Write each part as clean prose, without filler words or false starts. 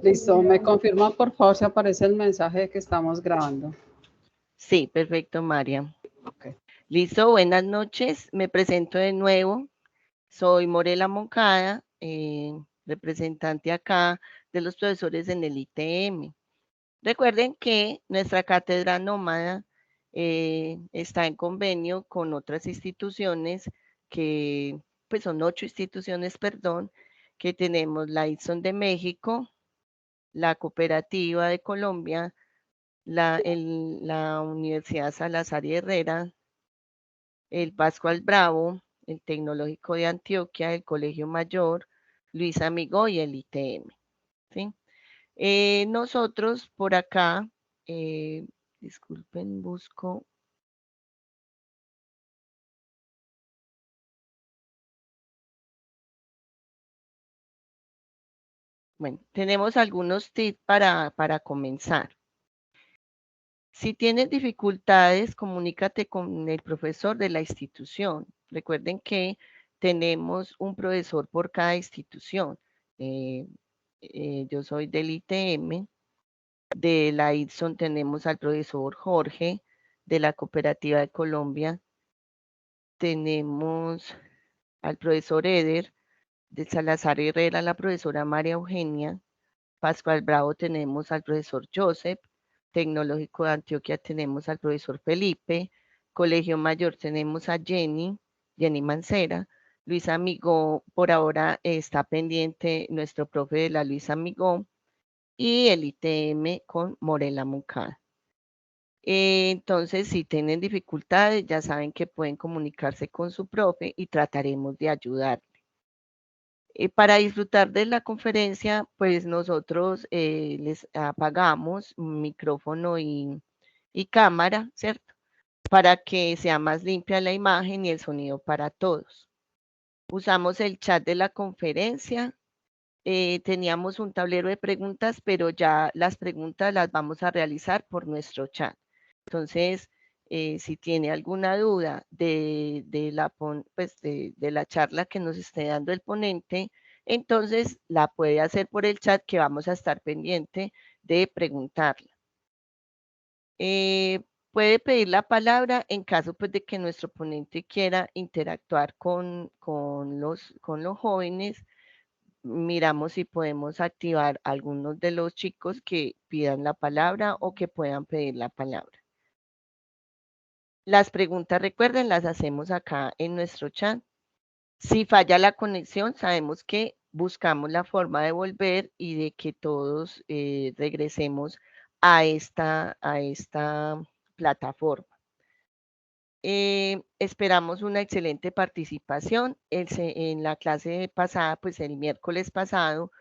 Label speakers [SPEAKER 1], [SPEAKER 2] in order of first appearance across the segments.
[SPEAKER 1] Listo, me confirma por favor si aparece el mensaje de que estamos grabando.
[SPEAKER 2] Sí, perfecto, María.
[SPEAKER 1] Okay.
[SPEAKER 2] Listo, buenas noches. Me presento de nuevo. Soy Morela Moncada, representante acá de los profesores en el ITM. Recuerden que nuestra cátedra nómada está en convenio con otras instituciones que, pues son 8 instituciones, perdón, que tenemos la ITSON de México, la Cooperativa de Colombia, la Universidad Salazar y Herrera, el Pascual Bravo, el Tecnológico de Antioquia, el Colegio Mayor, Luis Amigo y el ITM. ¿Sí? Nosotros por acá, disculpen, busco. Bueno, tenemos algunos tips para comenzar. Si tienes dificultades, comunícate con el profesor de la institución. Recuerden que tenemos un profesor por cada institución. Yo soy del ITM, de la ITSON tenemos al profesor Jorge, de la Cooperativa de Colombia tenemos al profesor Eder, de Salazar Herrera la profesora María Eugenia, Pascual Bravo tenemos al profesor Joseph, Tecnológico de Antioquia tenemos al profesor Felipe, Colegio Mayor tenemos a Jenny Mancera, Luis Amigó, por ahora está pendiente nuestro profe de la Luis Amigó, y el ITM con Morela Moncada. Entonces, si tienen dificultades, ya saben que pueden comunicarse con su profe y trataremos de ayudarle. Para disfrutar de la conferencia, pues nosotros les apagamos micrófono y cámara, ¿cierto? Para que sea más limpia la imagen y el sonido para todos. Usamos el chat de la conferencia. Teníamos un tablero de preguntas, pero ya las preguntas las vamos a realizar por nuestro chat. Entonces, si tiene alguna duda de la charla que nos esté dando el ponente, entonces la puede hacer por el chat, que vamos a estar pendiente de preguntarla. Puede pedir la palabra en caso pues, de que nuestro ponente quiera interactuar con los jóvenes. Miramos si podemos activar a algunos de los chicos que pidan la palabra o que puedan pedir la palabra. Las preguntas, recuerden, las hacemos acá en nuestro chat. Si falla la conexión, sabemos que buscamos la forma de volver y de que todos regresemos a esta plataforma. Esperamos una excelente participación. En la clase pasada, pues el miércoles pasado,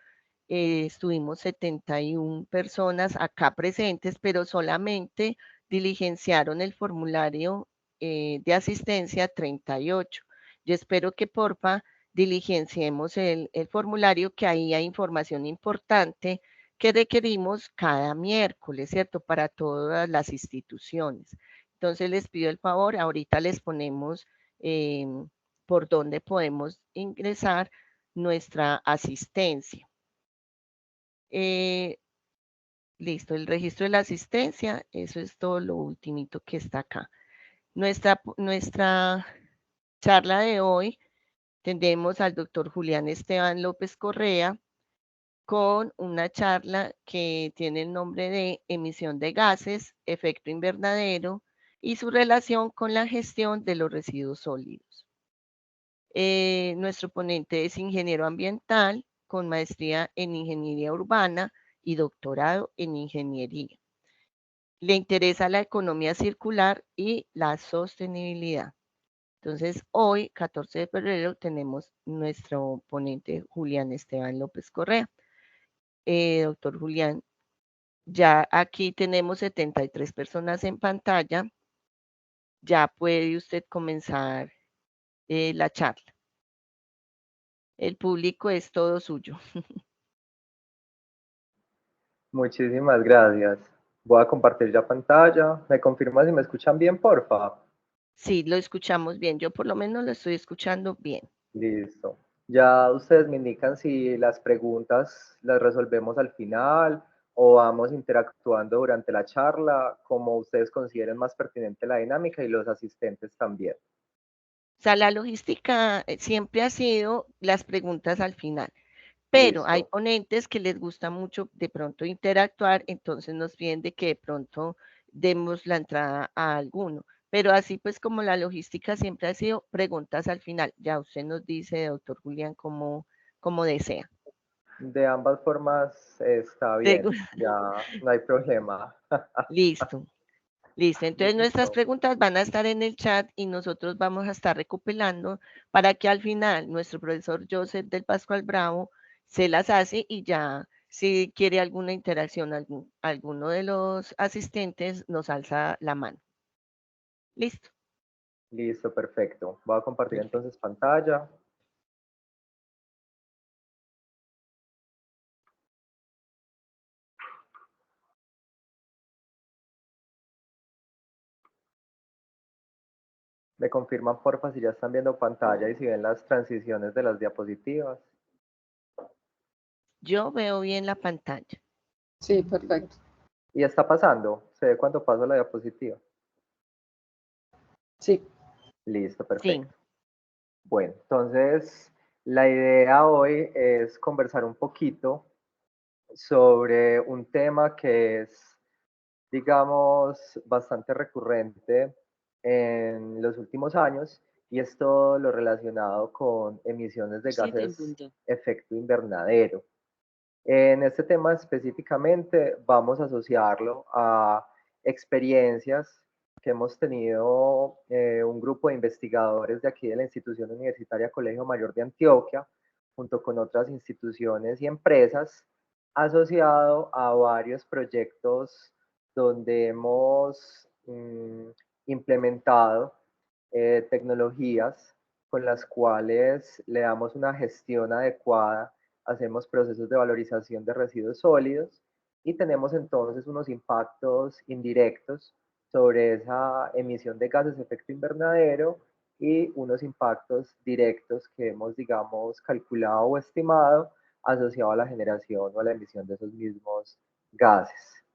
[SPEAKER 2] estuvimos 71 personas acá presentes, pero solamente diligenciaron el formulario de asistencia 38. Yo espero que porfa diligenciemos el formulario, que ahí hay información importante que requerimos cada miércoles, ¿cierto? Para todas las instituciones. Entonces les pido el favor, ahorita les ponemos por dónde podemos ingresar nuestra asistencia. Listo, el registro de la asistencia, eso es todo lo ultimito que está acá. Nuestra charla de hoy tendremos al doctor Julián Esteban López Correa con una charla que tiene el nombre de emisión de gases, efecto invernadero y su relación con la gestión de los residuos sólidos. Nuestro ponente es ingeniero ambiental con maestría en ingeniería urbana y doctorado en ingeniería. Le interesa la economía circular y la sostenibilidad. Entonces, hoy, 14 de febrero, tenemos nuestro ponente Julián Esteban López Correa. Doctor Julián, ya aquí tenemos 73 personas en pantalla. Ya puede usted comenzar la charla. El público es todo suyo.
[SPEAKER 3] Muchísimas gracias. Voy a compartir ya pantalla. ¿Me confirma si me escuchan bien, porfa?
[SPEAKER 2] Sí, lo escuchamos bien. Yo por lo menos lo estoy escuchando bien.
[SPEAKER 3] Listo. Ya ustedes me indican si las preguntas las resolvemos al final o vamos interactuando durante la charla, como ustedes consideren más pertinente la dinámica y los asistentes también.
[SPEAKER 2] O sea, la logística siempre ha sido las preguntas al final, pero hay
[SPEAKER 3] Listo.
[SPEAKER 2] ponentes que les gusta mucho de pronto interactuar, entonces nos piden de que de pronto demos la entrada a alguno. Pero así pues como la logística siempre ha sido preguntas al final. Ya usted nos dice, doctor Julián, como desea.
[SPEAKER 3] De ambas formas está bien, ya no hay problema.
[SPEAKER 2] Listo. Listo, entonces nuestras
[SPEAKER 3] Listo.
[SPEAKER 2] preguntas van a estar en el chat y nosotros vamos a estar recopilando para que al final nuestro profesor Joseph del Pascual Bravo se las hace y ya si quiere alguna interacción, alguno de los asistentes nos alza la mano. Listo.
[SPEAKER 3] Listo, perfecto. Voy a compartir
[SPEAKER 2] Perfecto.
[SPEAKER 3] entonces pantalla. Me confirman porfa si ya están viendo pantalla y si ven las transiciones de las diapositivas.
[SPEAKER 2] Yo veo bien la pantalla.
[SPEAKER 1] Sí, perfecto.
[SPEAKER 3] Y está pasando, se ve cuando paso la diapositiva.
[SPEAKER 1] Sí.
[SPEAKER 3] Listo,
[SPEAKER 2] Sí,
[SPEAKER 3] perfecto. Bueno, entonces la idea hoy es conversar un poquito sobre un tema que es, digamos, bastante recurrente en los últimos años y es todo lo relacionado con emisiones de gases efecto invernadero. En este tema específicamente vamos a asociarlo a experiencias que hemos tenido un grupo de investigadores de aquí de la institución universitaria Colegio Mayor de Antioquia, junto con otras instituciones y empresas, asociado a varios proyectos donde hemos implementado tecnologías con las cuales le damos una gestión adecuada, hacemos procesos de valorización de residuos sólidos y tenemos entonces unos impactos indirectos sobre esa emisión de gases de efecto invernadero y unos impactos directos que hemos, digamos, calculado o estimado asociado a la generación o a la emisión de esos mismos gases.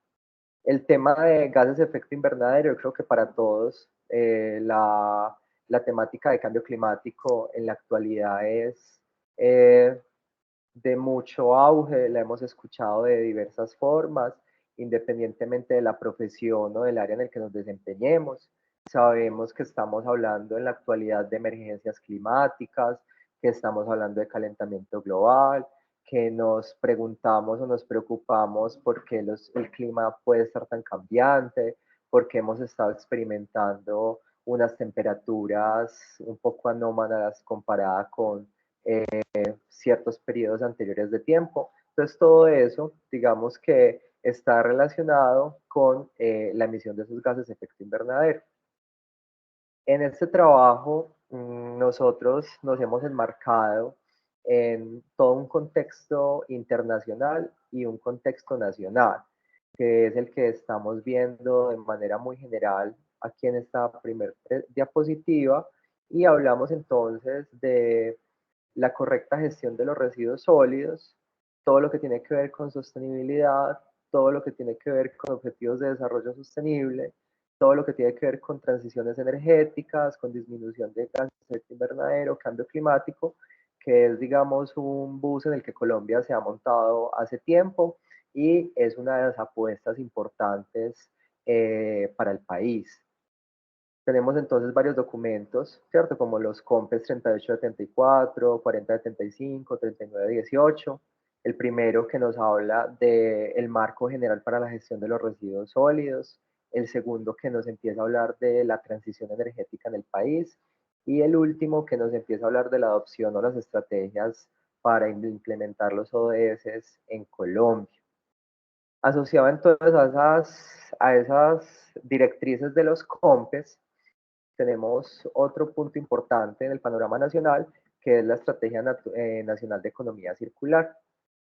[SPEAKER 3] El tema de gases de efecto invernadero, yo creo que para todos la temática de cambio climático en la actualidad es de mucho auge, la hemos escuchado de diversas formas, independientemente de la profesión o del área en el que nos desempeñemos. Sabemos que estamos hablando en la actualidad de emergencias climáticas, que estamos hablando de calentamiento global, que nos preguntamos o nos preocupamos por qué el clima puede estar tan cambiante, porque hemos estado experimentando unas temperaturas un poco anómalas comparada con ciertos periodos anteriores de tiempo. Entonces, todo eso, digamos que está relacionado con la emisión de esos gases de efecto invernadero. En este trabajo, nosotros nos hemos enmarcado en todo un contexto internacional y un contexto nacional, que es el que estamos viendo de manera muy general aquí en esta primera diapositiva, y hablamos entonces de la correcta gestión de los residuos sólidos, todo lo que tiene que ver con sostenibilidad, todo lo que tiene que ver con objetivos de desarrollo sostenible, todo lo que tiene que ver con transiciones energéticas, con disminución de gases de efecto invernadero, cambio climático, que es, digamos, un bus en el que Colombia se ha montado hace tiempo y es una de las apuestas importantes para el país. Tenemos entonces varios documentos, ¿cierto? Como los COMPES 3874, 4075, 3918. El primero que nos habla del marco general para la gestión de los residuos sólidos. El segundo que nos empieza a hablar de la transición energética en el país. Y el último que nos empieza a hablar de la adopción o las estrategias para implementar los ODS en Colombia. Asociado entonces a esas directrices de los COMPES, tenemos otro punto importante en el panorama nacional, que es la Estrategia Nacional de Economía Circular.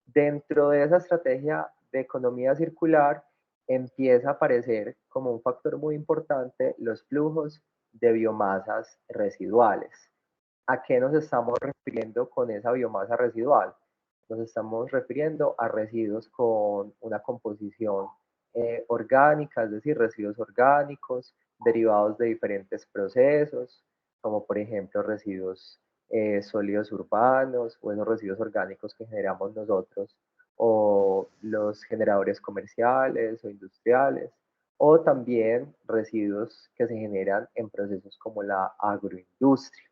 [SPEAKER 3] Dentro de esa estrategia de economía circular empieza a aparecer como un factor muy importante los flujos de biomasas residuales. ¿A qué nos estamos refiriendo con esa biomasa residual? Nos estamos refiriendo a residuos con una composición orgánica, es decir, residuos orgánicos derivados de diferentes procesos, como por ejemplo residuos sólidos urbanos o esos residuos orgánicos que generamos nosotros, o los generadores comerciales o industriales, o también residuos que se generan en procesos como la agroindustria.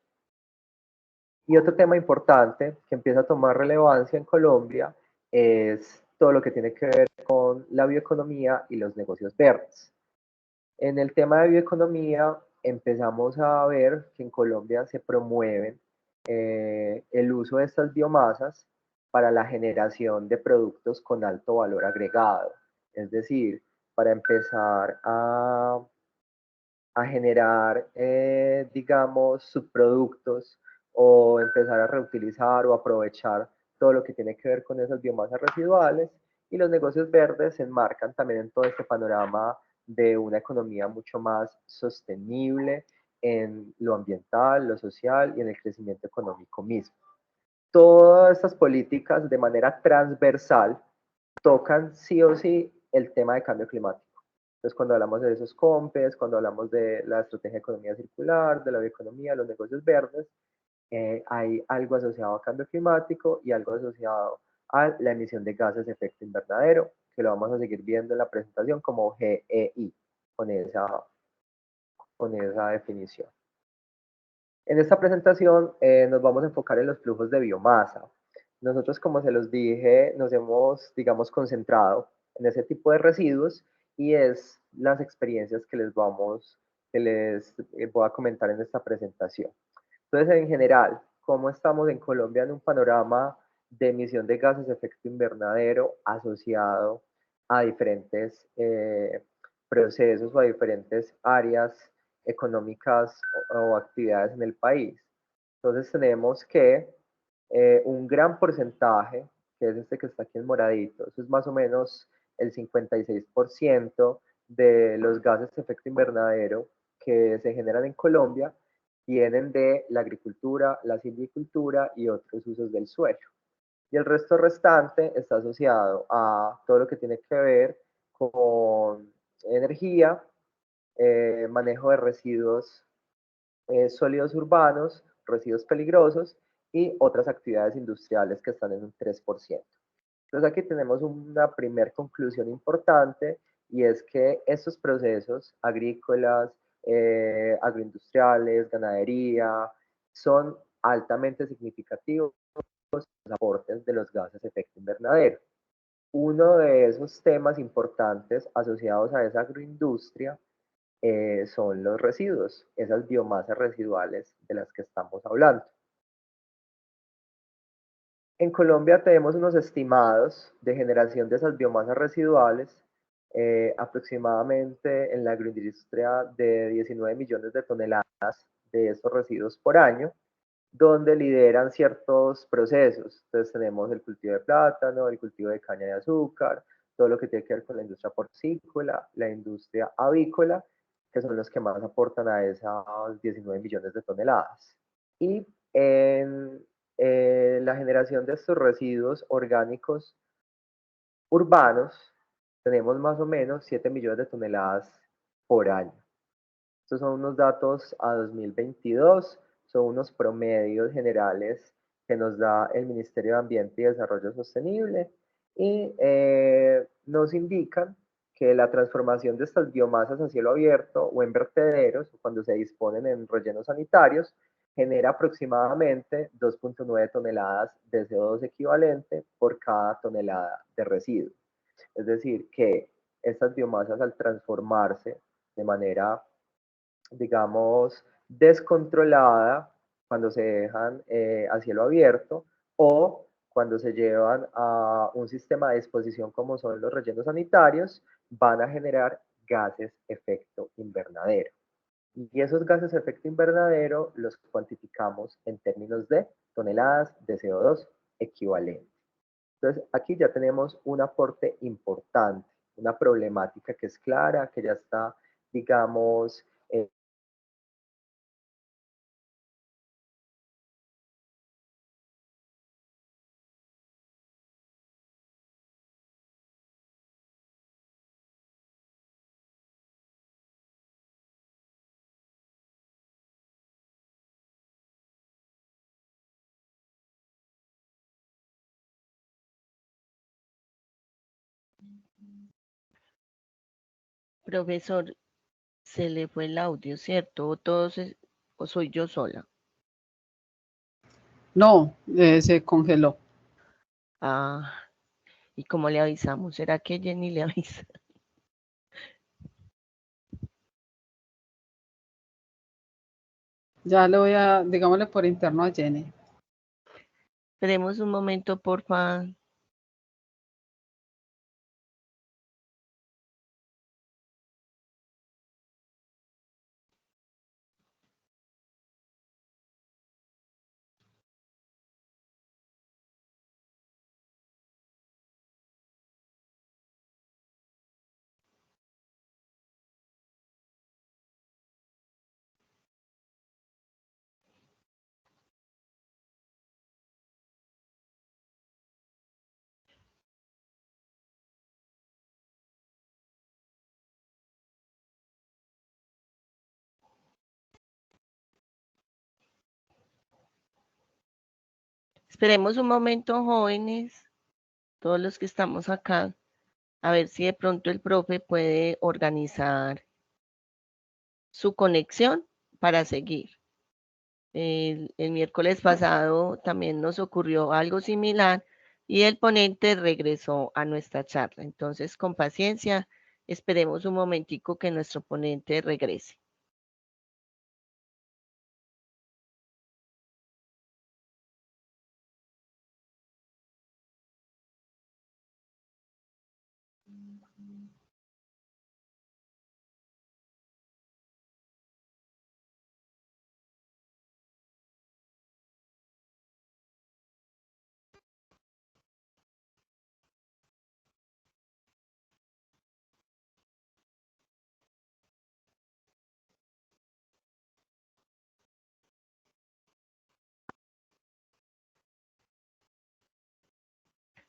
[SPEAKER 3] Y otro tema importante que empieza a tomar relevancia en Colombia es todo lo que tiene que ver con la bioeconomía y los negocios verdes. En el tema de bioeconomía empezamos a ver que en Colombia se promueven el uso de estas biomasas para la generación de productos con alto valor agregado, es decir, para empezar a generar, digamos, subproductos o empezar a reutilizar o aprovechar todo lo que tiene que ver con esas biomasas residuales. Y los negocios verdes se enmarcan también en todo este panorama de una economía mucho más sostenible en lo ambiental, lo social y en el crecimiento económico mismo. Todas estas políticas de manera transversal tocan sí o sí el tema de cambio climático. Entonces, cuando hablamos de esos COMPES, cuando hablamos de la estrategia de economía circular, de la bioeconomía, los negocios verdes, hay algo asociado a cambio climático y algo asociado a la emisión de gases de efecto invernadero, que lo vamos a seguir viendo en la presentación como GEI, con esa definición. En esta presentación nos vamos a enfocar en los flujos de biomasa. Nosotros, como se los dije, nos hemos, digamos, concentrado en ese tipo de residuos y es las experiencias que les voy a comentar en esta presentación. Entonces, en general, ¿cómo estamos en Colombia en un panorama de emisión de gases de efecto invernadero asociado a diferentes procesos o a diferentes áreas económicas o actividades en el país? Entonces tenemos que un gran porcentaje, que es este que está aquí en moradito, eso es más o menos el 56% de los gases de efecto invernadero que se generan en Colombia, vienen de la agricultura, la silvicultura y otros usos del suelo. Y el resto restante está asociado a todo lo que tiene que ver con energía, manejo de residuos sólidos urbanos, residuos peligrosos y otras actividades industriales que están en un 3%. Entonces aquí tenemos una primera conclusión importante y es que estos procesos agrícolas, agroindustriales, ganadería, son altamente significativos los aportes de los gases de efecto invernadero. Uno de esos temas importantes asociados a esa agroindustria son los residuos, esas biomasas residuales de las que estamos hablando. En Colombia tenemos unos estimados de generación de esas biomasas residuales, aproximadamente en la agroindustria de 19 millones de toneladas de estos residuos por año, donde lideran ciertos procesos. Entonces tenemos el cultivo de plátano, el cultivo de caña de azúcar, todo lo que tiene que ver con la industria porcícola, la industria avícola, que son los que más aportan a esas 19 millones de toneladas. Y en la generación de estos residuos orgánicos urbanos, tenemos más o menos 7 millones de toneladas por año. Estos son unos datos a 2022, son unos promedios generales que nos da el Ministerio de Ambiente y Desarrollo Sostenible y nos indican que la transformación de estas biomasas a cielo abierto o en vertederos, cuando se disponen en rellenos sanitarios, genera aproximadamente 2.9 toneladas de CO2 equivalente por cada tonelada de residuo. Es decir, que estas biomasas al transformarse de manera, digamos, descontrolada, cuando se dejan a cielo abierto o cuando se llevan a un sistema de disposición como son los rellenos sanitarios, van a generar gases efecto invernadero. Y esos gases de efecto invernadero los cuantificamos en términos de toneladas de CO2 equivalente. Entonces, aquí ya tenemos un aporte importante, una problemática que es clara, que ya está, digamos,
[SPEAKER 2] Profesor, se le fue el audio, ¿cierto? ¿O soy yo sola?
[SPEAKER 1] No, se congeló.
[SPEAKER 2] Ah, ¿y cómo le avisamos? ¿Será que Jenny le avisa?
[SPEAKER 1] Ya le voy a, digámosle por interno a Jenny.
[SPEAKER 2] Esperemos un momento, porfa. Esperemos un momento, jóvenes, todos los que estamos acá, a ver si de pronto el profe puede organizar su conexión para seguir. El miércoles pasado también nos ocurrió algo similar y el ponente regresó a nuestra charla. Entonces, con paciencia, esperemos un momentico que nuestro ponente regrese.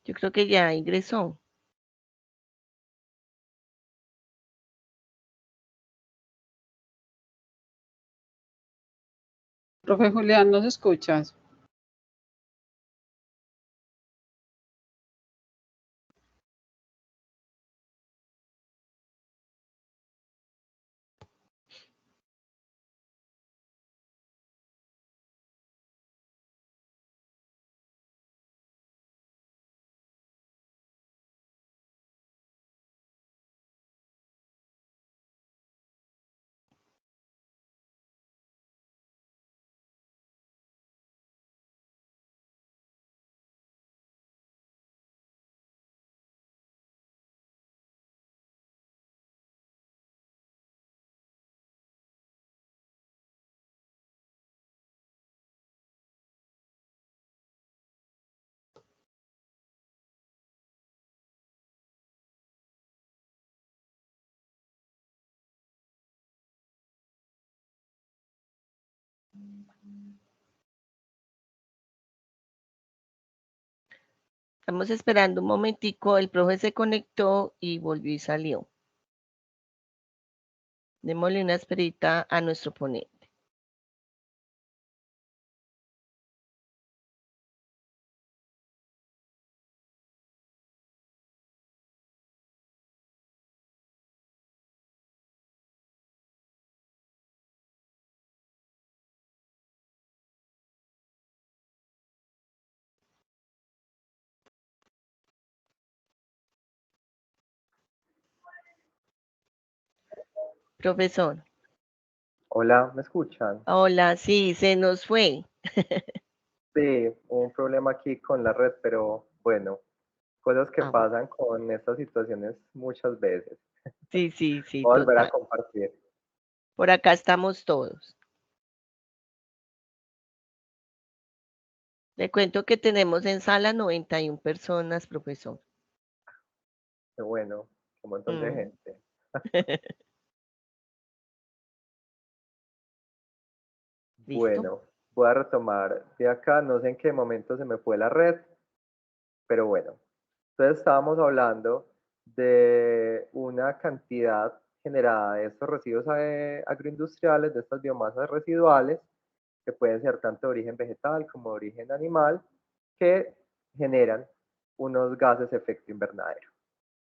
[SPEAKER 2] Yo creo que ya ingresó.
[SPEAKER 1] Profe Julián, ¿nos escuchas?
[SPEAKER 2] Estamos esperando un momentico, el profe se conectó y volvió y salió. Démosle una esperita a nuestro ponente. Profesor.
[SPEAKER 3] Hola, ¿me escuchan?
[SPEAKER 2] Hola, sí, se nos fue.
[SPEAKER 3] Sí, hubo un problema aquí con la red, pero bueno, cosas que
[SPEAKER 2] Bueno,
[SPEAKER 3] pasan con estas situaciones muchas veces.
[SPEAKER 2] sí, sí, sí,
[SPEAKER 3] Voy a volver a
[SPEAKER 2] total.
[SPEAKER 3] compartir.
[SPEAKER 2] Por acá estamos todos. Le cuento que tenemos en sala 91 personas, profesor.
[SPEAKER 3] Qué bueno, un montón de
[SPEAKER 2] Mm.
[SPEAKER 3] gente.
[SPEAKER 2] ¿Listo?
[SPEAKER 3] Bueno, voy a retomar de acá, no sé en qué momento se me fue la red, pero bueno. Entonces estábamos hablando de una cantidad generada de estos residuos agroindustriales, de estas biomasas residuales, que pueden ser tanto de origen vegetal como de origen animal, que generan unos gases de efecto invernadero.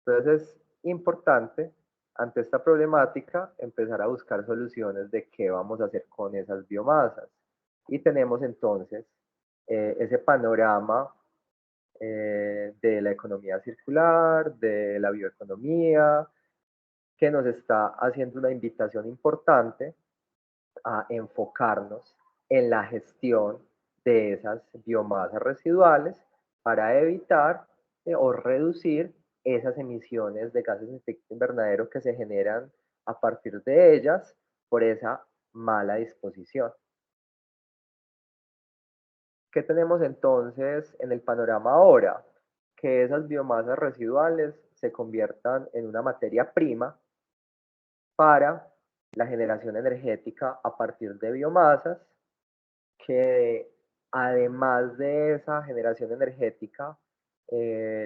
[SPEAKER 3] Entonces es importante, ante esta problemática, empezar a buscar soluciones de qué vamos a hacer con esas biomasas. Y tenemos entonces ese panorama de la economía circular, de la bioeconomía, que nos está haciendo una invitación importante a enfocarnos en la gestión de esas biomasas residuales para evitar o reducir esas emisiones de gases de efecto invernadero que se generan a partir de ellas por esa mala disposición. ¿Qué tenemos entonces en el panorama ahora? Que esas biomasas residuales se conviertan en una materia prima para la generación energética a partir de biomasas, que además de esa generación energética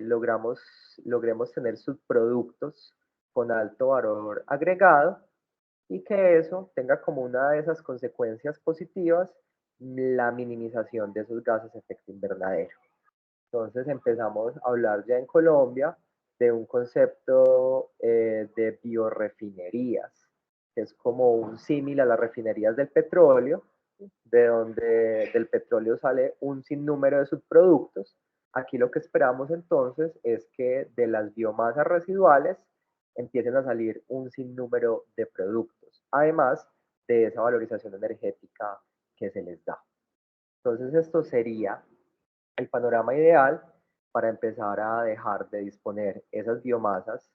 [SPEAKER 3] logremos tener subproductos con alto valor agregado y que eso tenga como una de esas consecuencias positivas la minimización de esos gases de efecto invernadero. Entonces empezamos a hablar ya en Colombia de un concepto de biorefinerías, que es como un símil a las refinerías del petróleo, de donde del petróleo sale un sinnúmero de subproductos. Aquí lo que esperamos entonces es que de las biomasas residuales empiecen a salir un sinnúmero de productos, además de esa valorización energética que se les da. Entonces esto sería el panorama ideal para empezar a dejar de disponer esas biomasas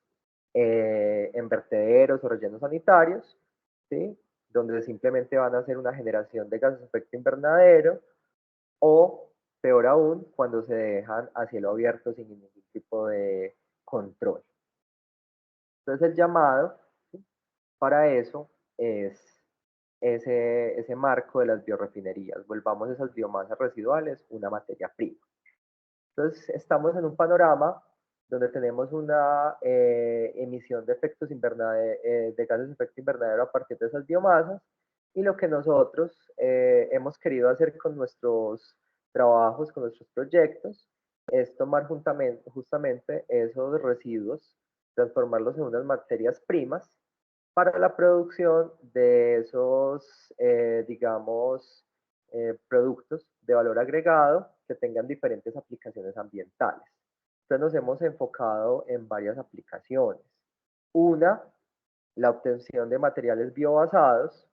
[SPEAKER 3] en vertederos o rellenos sanitarios, ¿sí? Donde simplemente van a hacer una generación de gases de efecto invernadero, o peor aún, cuando se dejan a cielo abierto sin ningún tipo de control. Entonces el llamado, ¿sí?, para eso es ese marco de las biorefinerías. Volvamos esas biomasas residuales una materia prima. Entonces, estamos en un panorama donde tenemos una emisión de de gases de efecto invernadero a partir de esas biomasas, y lo que nosotros hemos querido hacer con nuestros trabajos, con nuestros proyectos, es tomar justamente esos residuos, transformarlos en unas materias primas para la producción de esos, digamos, productos de valor agregado que tengan diferentes aplicaciones ambientales. Entonces nos hemos enfocado en varias aplicaciones. Una, la obtención de materiales biobasados.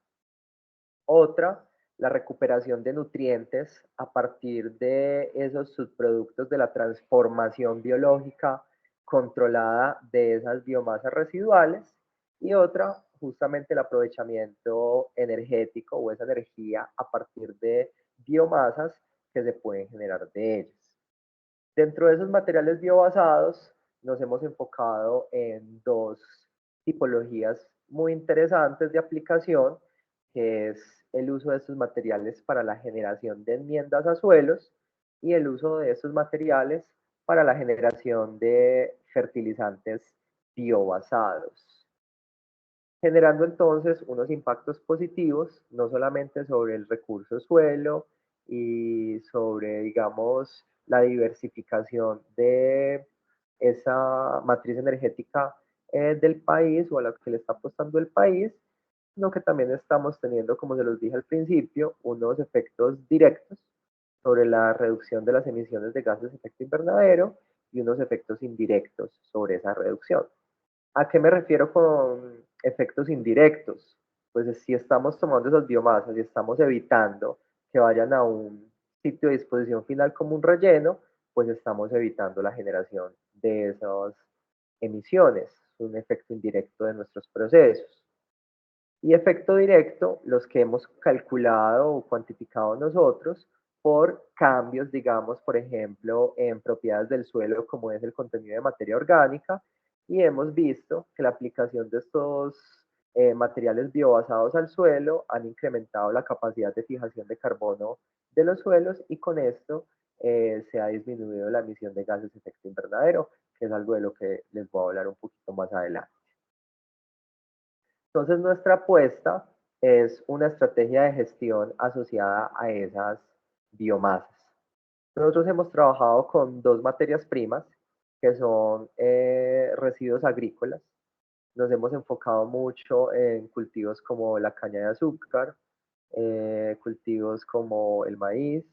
[SPEAKER 3] Otra, la recuperación de nutrientes a partir de esos subproductos de la transformación biológica controlada de esas biomasas residuales. Y otra, justamente el aprovechamiento energético o esa energía a partir de biomasas que se pueden generar de ellas. Dentro de esos materiales biobasados nos hemos enfocado en dos tipologías muy interesantes de aplicación, que es el uso de estos materiales para la generación de enmiendas a suelos y el uso de estos materiales para la generación de fertilizantes biobasados, generando entonces unos impactos positivos, no solamente sobre el recurso suelo y sobre, digamos, la diversificación de esa matriz energética del país o a la que le está apostando el país, sino que también estamos teniendo, como se los dije al principio, unos efectos directos sobre la reducción de las emisiones de gases de efecto invernadero y unos efectos indirectos sobre esa reducción. ¿A qué me refiero con efectos indirectos? Pues si estamos tomando esas biomasas y estamos evitando que vayan a un sitio de disposición final como un relleno, pues estamos evitando la generación de esas emisiones, un efecto indirecto de nuestros procesos. Y efecto directo, los que hemos calculado o cuantificado nosotros por cambios, digamos, por ejemplo, en propiedades del suelo, como es el contenido de materia orgánica, y hemos visto que la aplicación de estos materiales biobasados al suelo han incrementado la capacidad de fijación de carbono de los suelos, y con esto se ha disminuido la emisión de gases de efecto invernadero, que es algo de lo que les voy a hablar un poquito más adelante. Entonces nuestra apuesta es una estrategia de gestión asociada a esas biomasas. Nosotros hemos trabajado con dos materias primas, que son residuos agrícolas. Nos hemos enfocado mucho en cultivos como la caña de azúcar, cultivos como el maíz,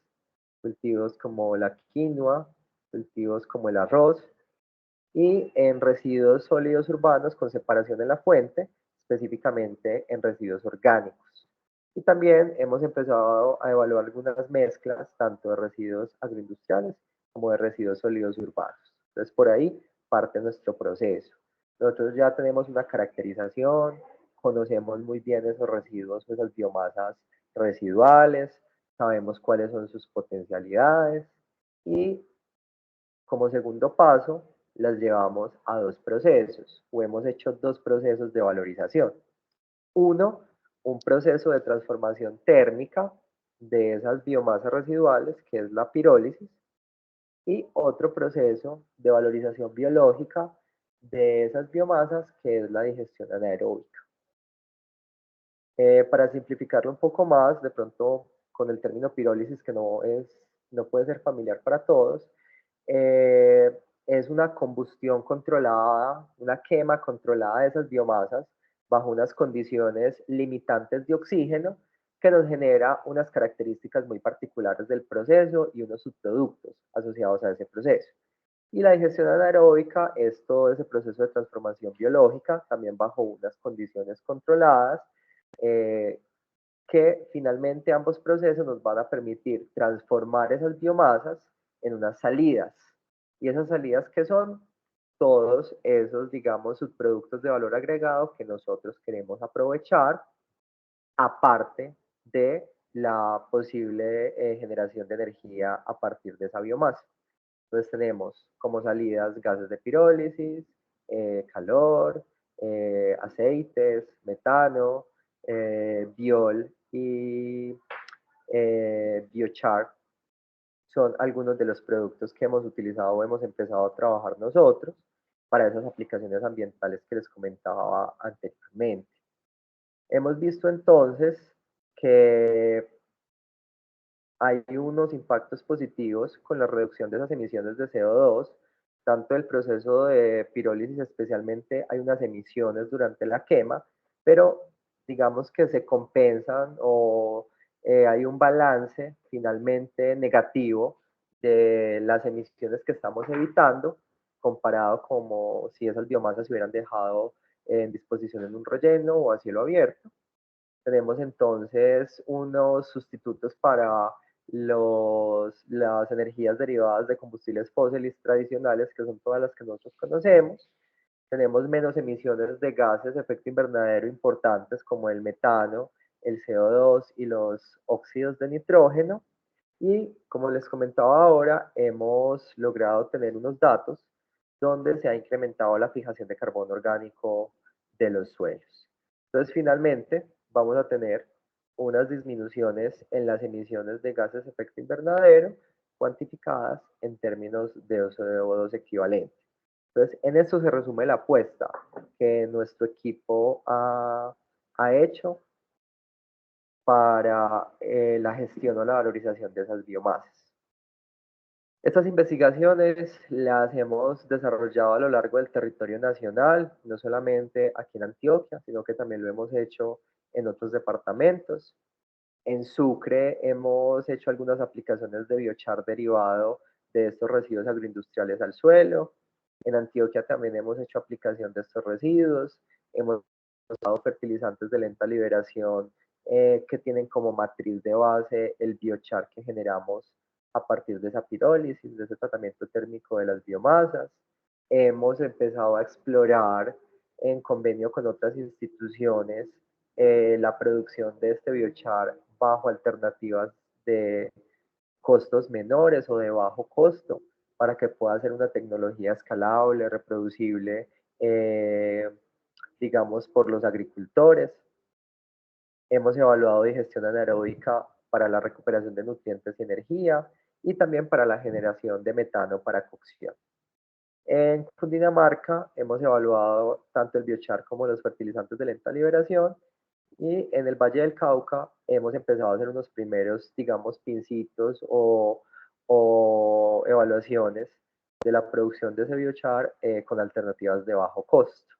[SPEAKER 3] cultivos como la quinoa, cultivos como el arroz, y en residuos sólidos urbanos con separación en la fuente, específicamente en residuos orgánicos. Y también hemos empezado a evaluar algunas mezclas, tanto de residuos agroindustriales como de residuos sólidos urbanos. Entonces, por ahí parte nuestro proceso. Nosotros ya tenemos una caracterización, conocemos muy bien esos residuos, esas biomasas residuales, sabemos cuáles son sus potencialidades y como segundo paso, las llevamos a dos procesos, o hemos hecho dos procesos de valorización. Uno, un proceso de transformación térmica de esas biomasas residuales, que es la pirólisis, y otro proceso de valorización biológica de esas biomasas, que es la digestión anaeróbica. Para simplificarlo un poco más, de pronto con el término pirólisis, que no puede ser familiar para todos, es una combustión controlada, una quema controlada de esas biomasas bajo unas condiciones limitantes de oxígeno que nos genera unas características muy particulares del proceso y unos subproductos asociados a ese proceso. Y la digestión anaeróbica es todo ese proceso de transformación biológica, también bajo unas condiciones controladas, eh, que finalmente ambos procesos nos van a permitir transformar esas biomasas en unas salidas. Y esas salidas, que son todos esos, digamos, subproductos de valor agregado que nosotros queremos aprovechar, aparte de la posible generación de energía a partir de esa biomasa. Entonces tenemos como salidas gases de pirólisis, calor, aceites, metano, biol y biochar. Son algunos de los productos que hemos utilizado o hemos empezado a trabajar nosotros para esas aplicaciones ambientales que les comentaba anteriormente. Hemos visto entonces que hay unos impactos positivos con la reducción de esas emisiones de CO2, tanto el proceso de pirólisis especialmente hay unas emisiones durante la quema, pero digamos que se compensan o hay un balance finalmente negativo de las emisiones que estamos evitando comparado como si esas biomasas se hubieran dejado en disposición en un relleno o a cielo abierto. Tenemos entonces unos sustitutos para las energías derivadas de combustibles fósiles tradicionales, que son todas las que nosotros conocemos. Tenemos menos emisiones de gases de efecto invernadero importantes como el metano, el CO2 y los óxidos de nitrógeno. Y como les comentaba ahora, hemos logrado tener unos datos donde se ha incrementado la fijación de carbono orgánico de los suelos. Entonces, finalmente, vamos a tener unas disminuciones en las emisiones de gases de efecto invernadero cuantificadas en términos de CO2 equivalente. Entonces, en esto se resume la apuesta que nuestro equipo ha hecho para la gestión o la valorización de esas biomasas. Estas investigaciones las hemos desarrollado a lo largo del territorio nacional, no solamente aquí en Antioquia, sino que también lo hemos hecho en otros departamentos. En Sucre hemos hecho algunas aplicaciones de biochar derivado de estos residuos agroindustriales al suelo. En Antioquia también hemos hecho aplicación de estos residuos. Hemos usado fertilizantes de lenta liberación que tienen como matriz de base el biochar que generamos a partir de esa pirólisis, de ese tratamiento térmico de las biomasas. Hemos empezado a explorar en convenio con otras instituciones la producción de este biochar bajo alternativas de costos menores o de bajo costo para que pueda ser una tecnología escalable, reproducible, digamos, por los agricultores. Hemos evaluado digestión anaeróbica para la recuperación de nutrientes y energía y también para la generación de metano para cocción. En Cundinamarca hemos evaluado tanto el biochar como los fertilizantes de lenta liberación y en el Valle del Cauca hemos empezado a hacer unos primeros, digamos, pincitos o evaluaciones de la producción de ese biochar con alternativas de bajo costo.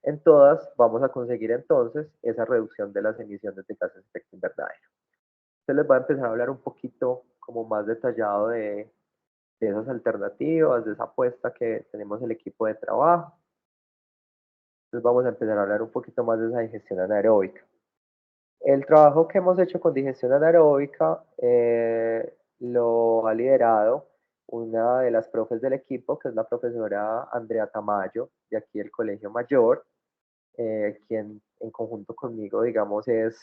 [SPEAKER 3] En todas vamos a conseguir entonces esa reducción de las emisiones de gases de efecto invernadero. Entonces les voy a empezar a hablar un poquito como más detallado de esas alternativas, de esa apuesta que tenemos el equipo de trabajo. Entonces vamos a empezar a hablar un poquito más de esa digestión anaeróbica. El trabajo que hemos hecho con digestión anaeróbica lo ha liderado una de las profes del equipo, que es la profesora Andrea Tamayo, de aquí del Colegio Mayor, quien en conjunto conmigo, digamos, es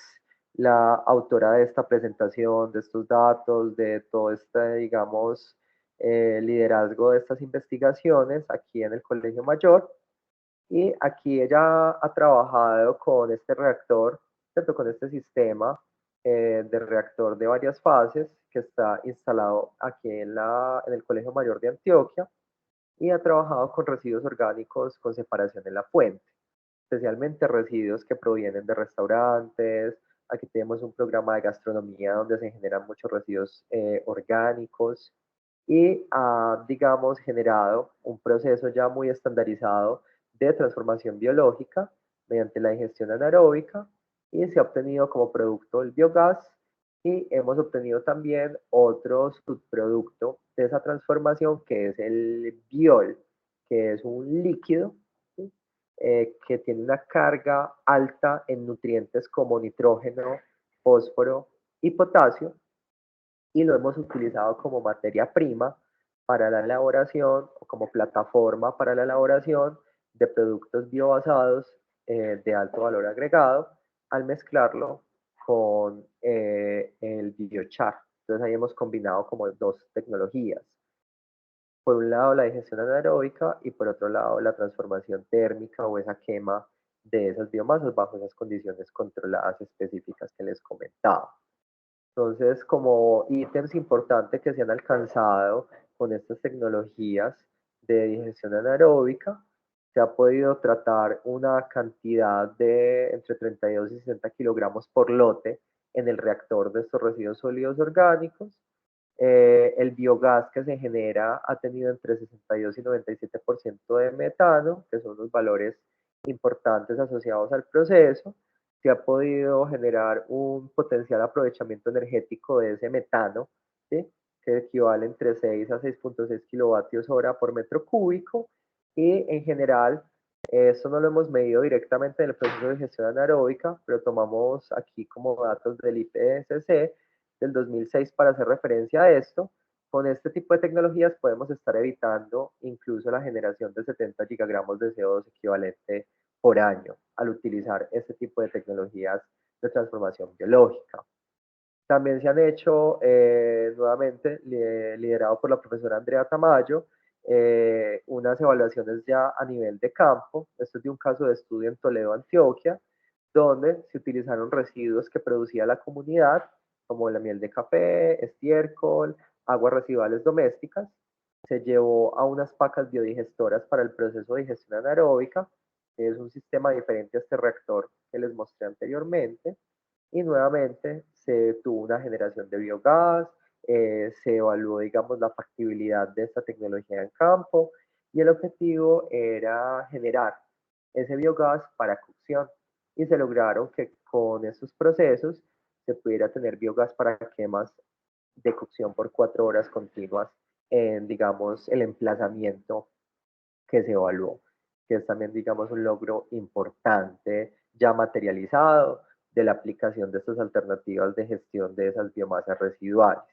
[SPEAKER 3] la autora de esta presentación, de estos datos, de todo este, digamos, liderazgo de estas investigaciones aquí en el Colegio Mayor. Y aquí ella ha trabajado con este reactor, ¿cierto? Con este sistema de reactor de varias fases que está instalado aquí en el Colegio Mayor de Antioquia y ha trabajado con residuos orgánicos con separación en la fuente, especialmente residuos que provienen de restaurantes. Aquí tenemos un programa de gastronomía donde se generan muchos residuos orgánicos y ha, digamos, generado un proceso ya muy estandarizado de transformación biológica mediante la digestión anaeróbica y se ha obtenido como producto el biogás y hemos obtenido también otro subproducto de esa transformación que es el biol, que es un líquido, ¿sí? Que tiene una carga alta en nutrientes como nitrógeno, fósforo y potasio, y lo hemos utilizado como materia prima para la elaboración o como plataforma para la elaboración de productos biobasados de alto valor agregado al mezclarlo con el biochar. Entonces ahí hemos combinado como dos tecnologías. Por un lado la digestión anaeróbica y por otro lado la transformación térmica o esa quema de esas biomasas bajo esas condiciones controladas específicas que les comentaba. Entonces, como ítems importantes que se han alcanzado con estas tecnologías de digestión anaeróbica, se ha podido tratar una cantidad de entre 32 y 60 kilogramos por lote en el reactor de estos residuos sólidos orgánicos. El biogás que se genera ha tenido entre 62 y 97% de metano, que son los valores importantes asociados al proceso. Se ha podido generar un potencial aprovechamiento energético de ese metano, ¿sí? Que equivale entre 6 a 6.6 kilovatios hora por metro cúbico, y en general, esto no lo hemos medido directamente en el proceso de gestión anaeróbica, pero tomamos aquí como datos del IPCC del 2006 para hacer referencia a esto. Con este tipo de tecnologías podemos estar evitando incluso la generación de 70 gigagramos de CO2 equivalente por año al utilizar este tipo de tecnologías de transformación biológica. También se han hecho, nuevamente, liderado por la profesora Andrea Tamayo, unas evaluaciones ya a nivel de campo. Esto es de un caso de estudio en Toledo, Antioquia, donde se utilizaron residuos que producía la comunidad, como la miel de café, estiércol, aguas residuales domésticas. Se llevó a unas pacas biodigestoras para el proceso de digestión anaeróbica, que es un sistema diferente a este reactor que les mostré anteriormente, y nuevamente se tuvo una generación de biogás, se evaluó, digamos, la factibilidad de esta tecnología en campo y el objetivo era generar ese biogás para cocción y se lograron que con estos procesos se pudiera tener biogás para quemas de cocción por 4 horas continuas en, digamos, el emplazamiento que se evaluó, que es también, digamos, un logro importante ya materializado de la aplicación de estas alternativas de gestión de esas biomasas residuales.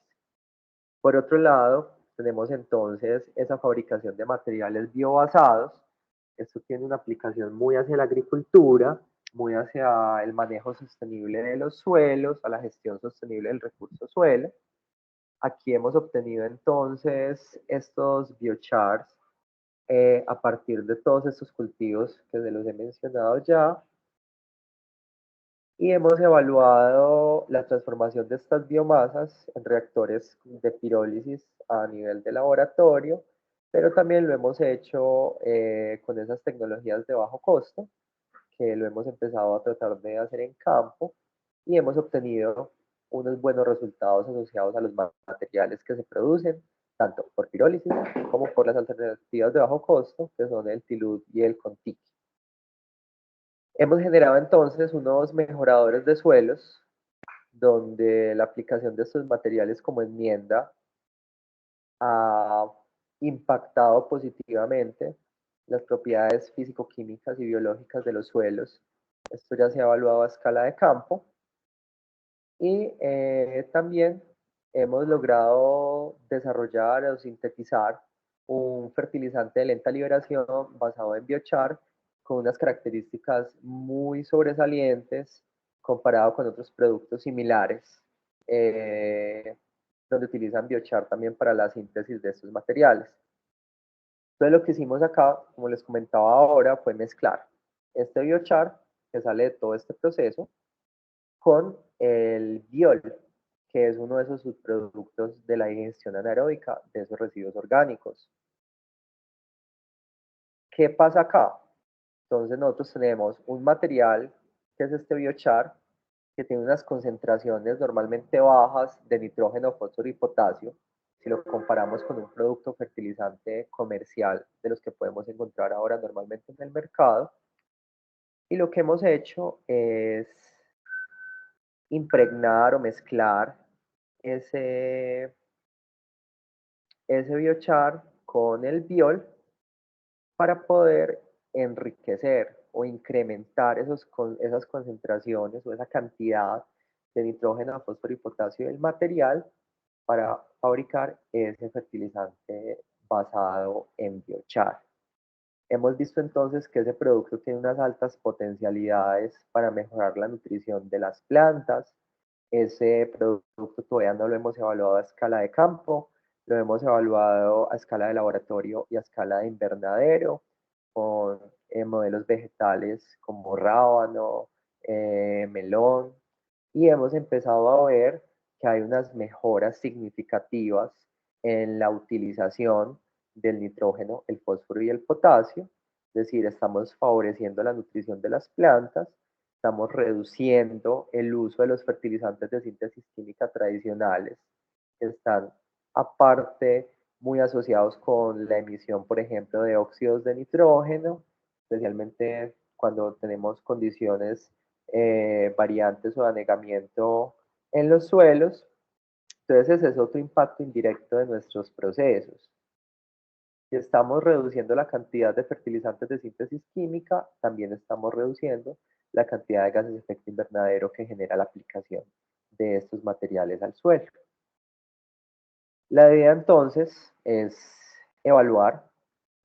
[SPEAKER 3] Por otro lado, tenemos entonces esa fabricación de materiales biobasados. Esto tiene una aplicación muy hacia la agricultura, muy hacia el manejo sostenible de los suelos, a la gestión sostenible del recurso suelo. Aquí hemos obtenido entonces estos biochars a partir de todos estos cultivos que se los he mencionado ya, y hemos evaluado la transformación de estas biomasas en reactores de pirólisis a nivel de laboratorio, pero también lo hemos hecho con esas tecnologías de bajo costo, que lo hemos empezado a tratar de hacer en campo, y hemos obtenido unos buenos resultados asociados a los materiales que se producen tanto por pirólisis como por las alternativas de bajo costo, que son el TILUD y el CONTIQ. Hemos generado entonces unos mejoradores de suelos, donde la aplicación de estos materiales como enmienda ha impactado positivamente las propiedades físico-químicas y biológicas de los suelos. Esto ya se ha evaluado a escala de campo. Y también hemos logrado desarrollar o sintetizar un fertilizante de lenta liberación basado en biochar con unas características muy sobresalientes comparado con otros productos similares, donde utilizan biochar también para la síntesis de estos materiales. Entonces lo que hicimos acá, como les comentaba ahora, fue mezclar este biochar que sale de todo este proceso con el biol, que es uno de esos subproductos de la digestión anaeróbica de esos residuos orgánicos. ¿Qué pasa acá? Entonces nosotros tenemos un material que es este biochar, que tiene unas concentraciones normalmente bajas de nitrógeno, fósforo y potasio, si lo comparamos con un producto fertilizante comercial de los que podemos encontrar ahora normalmente en el mercado. Y lo que hemos hecho es impregnar o mezclar ese biochar con el biol para poder enriquecer o incrementar esas concentraciones o esa cantidad de nitrógeno, fósforo y potasio del material para fabricar ese fertilizante basado en biochar. Hemos visto entonces que ese producto tiene unas altas potencialidades para mejorar la nutrición de las plantas. Ese producto todavía no lo hemos evaluado a escala de campo, lo hemos evaluado a escala de laboratorio y a escala de invernadero, con modelos vegetales como rábano, melón, y hemos empezado a ver que hay unas mejoras significativas en la utilización del nitrógeno, el fósforo y el potasio, es decir, estamos favoreciendo la nutrición de las plantas, estamos reduciendo el uso de los fertilizantes de síntesis química tradicionales, que están aparte muy asociados con la emisión, por ejemplo, de óxidos de nitrógeno, especialmente cuando tenemos condiciones variantes o de anegamiento en los suelos. Entonces ese es otro impacto indirecto de nuestros procesos. Si estamos reduciendo la cantidad de fertilizantes de síntesis química, también estamos reduciendo la cantidad de gases de efecto invernadero que genera la aplicación de estos materiales al suelo. La idea entonces es evaluar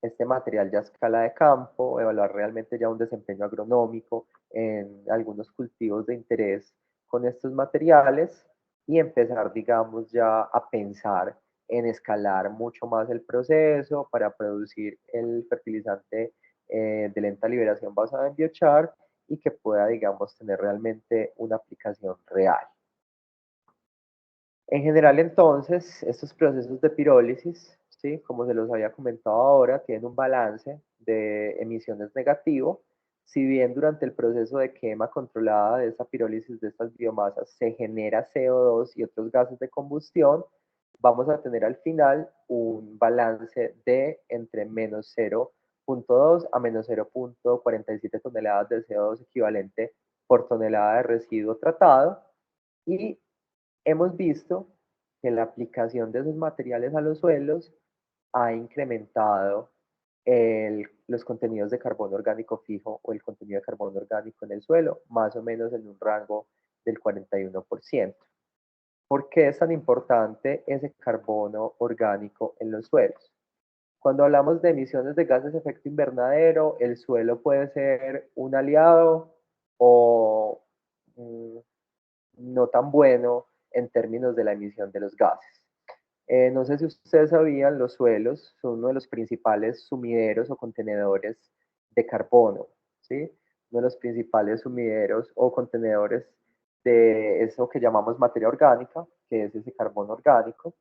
[SPEAKER 3] este material ya a escala de campo, evaluar realmente ya un desempeño agronómico en algunos cultivos de interés con estos materiales y empezar, digamos, ya a pensar en escalar mucho más el proceso para producir el fertilizante de lenta liberación basado en biochar y que pueda, digamos, tener realmente una aplicación real. En general, entonces, estos procesos de pirólisis, ¿sí? Como se los había comentado ahora, tienen un balance de emisiones negativo. Si bien durante el proceso de quema controlada de esta pirólisis de estas biomasas se genera CO2 y otros gases de combustión, vamos a tener al final un balance de entre menos 0.2 a menos 0.47 toneladas de CO2 equivalente por tonelada de residuo tratado. Y hemos visto que la aplicación de esos materiales a los suelos ha incrementado los contenidos de carbono orgánico fijo o el contenido de carbono orgánico en el suelo, más o menos en un rango del 41%. ¿Por qué es tan importante ese carbono orgánico en los suelos? Cuando hablamos de emisiones de gases de efecto invernadero, el suelo puede ser un aliado o no tan bueno en términos de la emisión de los gases. No sé si ustedes sabían, los suelos son uno de los principales sumideros o contenedores de carbono, ¿sí? Uno de los principales sumideros o contenedores de eso que llamamos materia orgánica, que es ese carbono orgánico.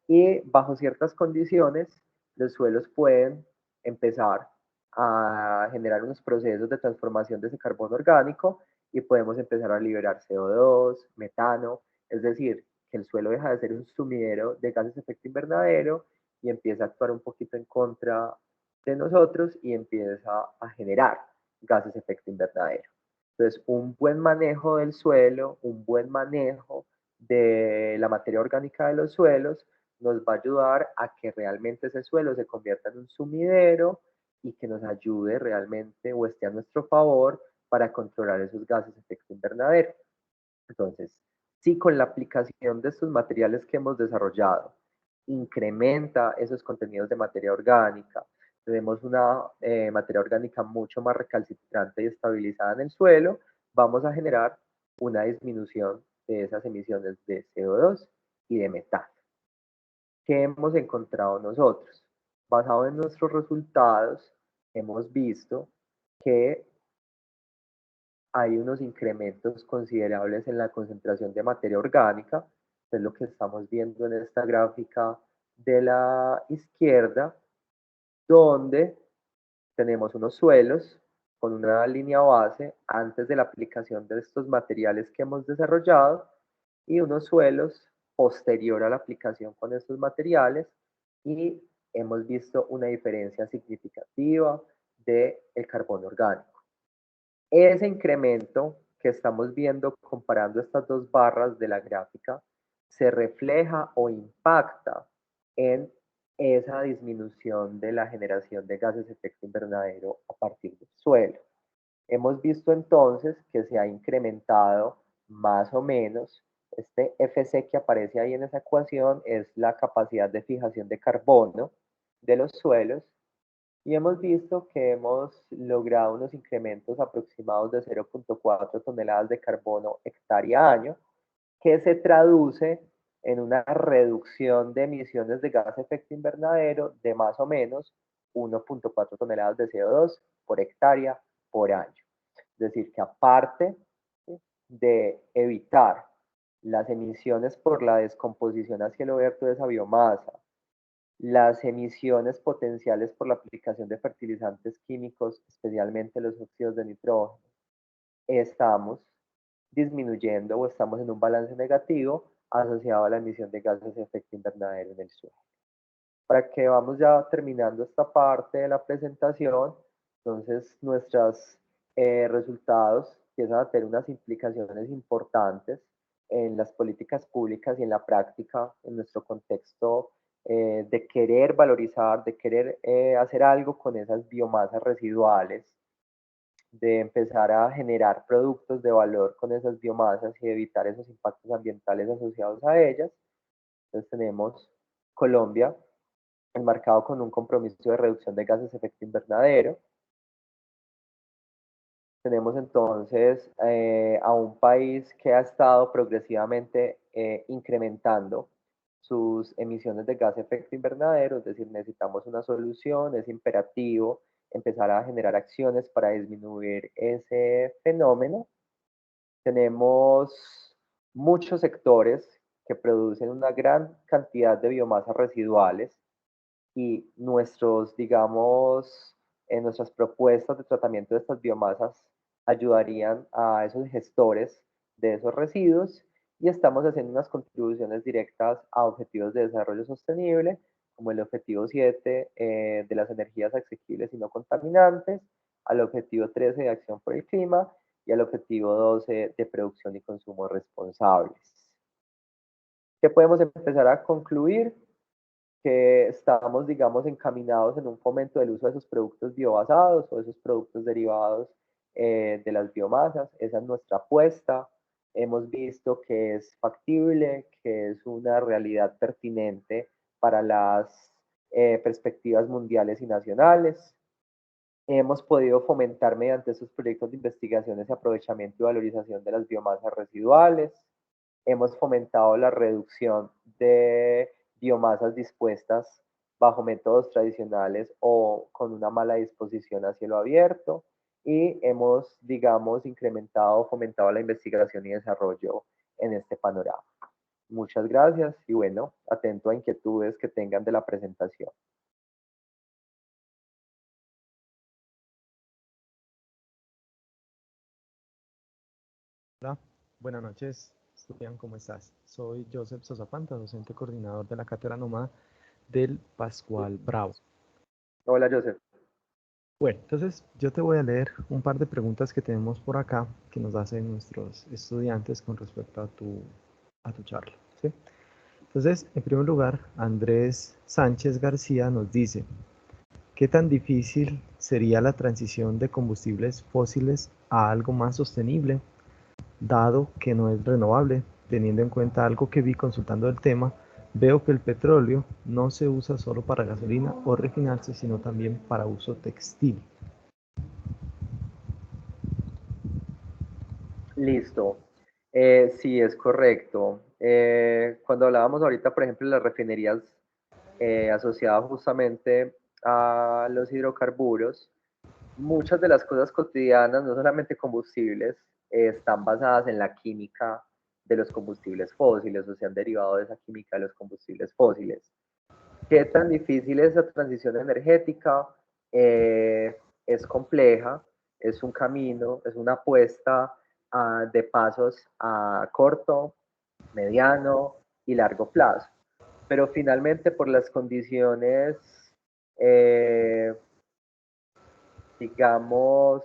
[SPEAKER 3] Y bajo ciertas condiciones, los suelos pueden empezar a generar unos procesos de transformación de ese carbono orgánico y podemos empezar a liberar CO2, metano, es decir, que el suelo deja de ser un sumidero de gases de efecto invernadero y empieza a actuar un poquito en contra de nosotros y empieza a generar gases de efecto invernadero. Entonces, un buen manejo del suelo, un buen manejo de la materia orgánica de los suelos nos va a ayudar a que realmente ese suelo se convierta en un sumidero y que nos ayude realmente o esté a nuestro favor para controlar esos gases de efecto invernadero. Entonces, si con la aplicación de estos materiales que hemos desarrollado incrementa esos contenidos de materia orgánica, tenemos una materia orgánica mucho más recalcitrante y estabilizada en el suelo, vamos a generar una disminución de esas emisiones de CO2 y de metano. ¿Qué hemos encontrado nosotros? Basado en nuestros resultados, hemos visto que hay unos incrementos considerables en la concentración de materia orgánica, es lo que estamos viendo en esta gráfica de la izquierda, donde tenemos unos suelos con una línea base antes de la aplicación de estos materiales que hemos desarrollado y unos suelos posterior a la aplicación con estos materiales y hemos visto una diferencia significativa del carbono orgánico. Ese incremento que estamos viendo comparando estas dos barras de la gráfica se refleja o impacta en esa disminución de la generación de gases de efecto invernadero a partir del suelo. Hemos visto entonces que se ha incrementado más o menos, este FC que aparece ahí en esa ecuación es la capacidad de fijación de carbono de los suelos y hemos visto que hemos logrado unos incrementos aproximados de 0.4 toneladas de carbono hectárea año, que se traduce en una reducción de emisiones de gas de efecto invernadero de más o menos 1.4 toneladas de CO2 por hectárea por año. Es decir, que aparte de evitar las emisiones por la descomposición a cielo abierto de esa biomasa, las emisiones potenciales por la aplicación de fertilizantes químicos, especialmente los óxidos de nitrógeno, estamos disminuyendo o estamos en un balance negativo asociado a la emisión de gases de efecto invernadero en el suelo. Para que vamos ya terminando esta parte de la presentación, entonces nuestros resultados empiezan a tener unas implicaciones importantes en las políticas públicas y en la práctica, en nuestro contexto de querer valorizar, de querer hacer algo con esas biomasas residuales, de empezar a generar productos de valor con esas biomasas y evitar esos impactos ambientales asociados a ellas. Entonces tenemos Colombia, enmarcado con un compromiso de reducción de gases de efecto invernadero. Tenemos entonces a un país que ha estado progresivamente incrementando sus emisiones de gas de efecto invernadero, es decir, necesitamos una solución, es imperativo empezar a generar acciones para disminuir ese fenómeno. Tenemos muchos sectores que producen una gran cantidad de biomasas residuales y nuestras propuestas de tratamiento de estas biomasas ayudarían a esos gestores de esos residuos y estamos haciendo unas contribuciones directas a objetivos de desarrollo sostenible, como el objetivo 7 de las energías asequibles y no contaminantes, al objetivo 13 de acción por el clima y al objetivo 12 de producción y consumo responsables. ¿Qué podemos empezar a concluir? Que estamos, digamos, encaminados en un fomento del uso de esos productos biobasados o esos productos derivados de las biomasas. Esa es nuestra apuesta. Hemos visto que es factible, que es una realidad pertinente para las perspectivas mundiales y nacionales. Hemos podido fomentar mediante estos proyectos de investigación ese aprovechamiento y valorización de las biomasas residuales. Hemos fomentado la reducción de biomasas dispuestas bajo métodos tradicionales o con una mala disposición a cielo abierto y hemos, digamos, incrementado o fomentado la investigación y desarrollo en este panorama. Muchas gracias y bueno, atento a inquietudes que tengan de la presentación.
[SPEAKER 4] Hola, buenas noches Julián, ¿cómo estás? Soy Joseph Sosapanta, docente coordinador de la Cátedra Nómada del Pascual Bravo.
[SPEAKER 3] Hola, Joseph.
[SPEAKER 4] Bueno, entonces yo te voy a leer un par de preguntas que tenemos por acá que nos hacen nuestros estudiantes con respecto a tu charla, ¿sí? Entonces, en primer lugar, Andrés Sánchez García nos dice, ¿qué tan difícil sería la transición de combustibles fósiles a algo más sostenible, dado que no es renovable? Teniendo en cuenta algo que vi consultando el tema, veo que el petróleo no se usa solo para gasolina o refinarse, sino también para uso textil.
[SPEAKER 3] Listo. Sí, es correcto. Cuando hablábamos ahorita, por ejemplo, de las refinerías asociadas justamente a los hidrocarburos, muchas de las cosas cotidianas, no solamente combustibles, están basadas en la química de los combustibles fósiles o se han derivado de esa química de los combustibles fósiles. ¿Qué tan difícil es la transición energética? Es compleja, es un camino, es una apuesta de pasos a corto, mediano y largo plazo. Pero finalmente por las condiciones, eh, digamos,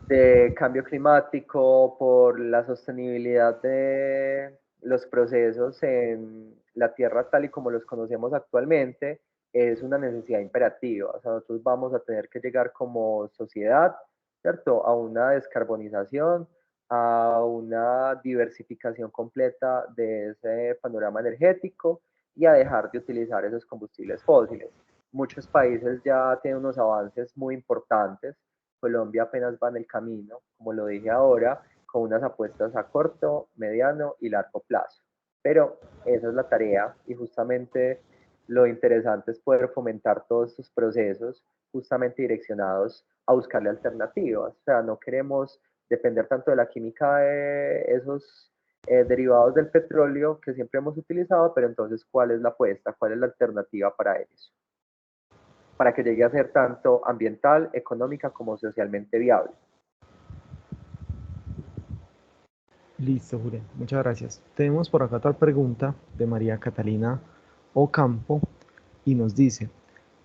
[SPEAKER 3] de cambio climático, por la sostenibilidad de los procesos en la Tierra tal y como los conocemos actualmente, es una necesidad imperativa. O sea, nosotros vamos a tener que llegar como sociedad, ¿cierto?, a una descarbonización, a una diversificación completa de ese panorama energético y a dejar de utilizar esos combustibles fósiles. Muchos países ya tienen unos avances muy importantes. Colombia apenas va en el camino, como lo dije ahora, con unas apuestas a corto, mediano y largo plazo. Pero esa es la tarea y justamente lo interesante es poder fomentar todos estos procesos justamente direccionados a buscarle alternativas. O sea, no queremos depender tanto de la química de esos derivados del petróleo que siempre hemos utilizado, pero entonces, ¿cuál es la apuesta? ¿Cuál es la alternativa para ellos? Para que llegue a ser tanto ambiental, económica como socialmente viable.
[SPEAKER 4] Listo, Julián. Muchas gracias. Tenemos por acá otra pregunta de María Catalina Ocampo y nos dice,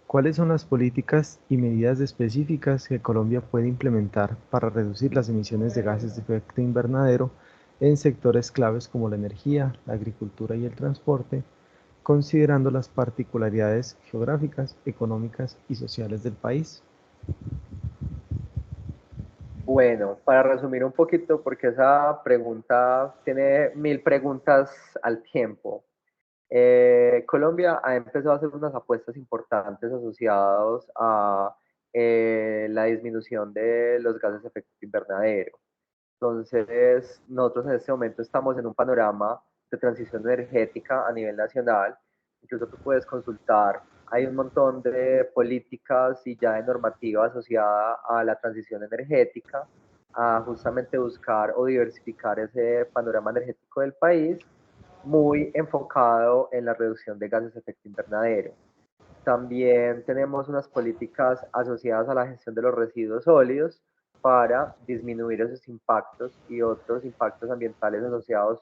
[SPEAKER 4] ¿cuáles son las políticas y medidas específicas que Colombia puede implementar para reducir las emisiones de gases de efecto invernadero en sectores claves como la energía, la agricultura y el transporte, considerando las particularidades geográficas, económicas y sociales del país?
[SPEAKER 3] Bueno, para resumir un poquito, porque esa pregunta tiene 1000 preguntas al tiempo. Colombia ha empezado a hacer unas apuestas importantes asociadas a la disminución de los gases de efecto invernadero. Entonces, nosotros en este momento estamos en un panorama de transición energética a nivel nacional. Incluso tú puedes consultar, hay un montón de políticas y ya de normativa asociada a la transición energética, a justamente buscar o diversificar ese panorama energético del país, muy enfocado en la reducción de gases de efecto invernadero. También tenemos unas políticas asociadas a la gestión de los residuos sólidos para disminuir esos impactos y otros impactos ambientales asociados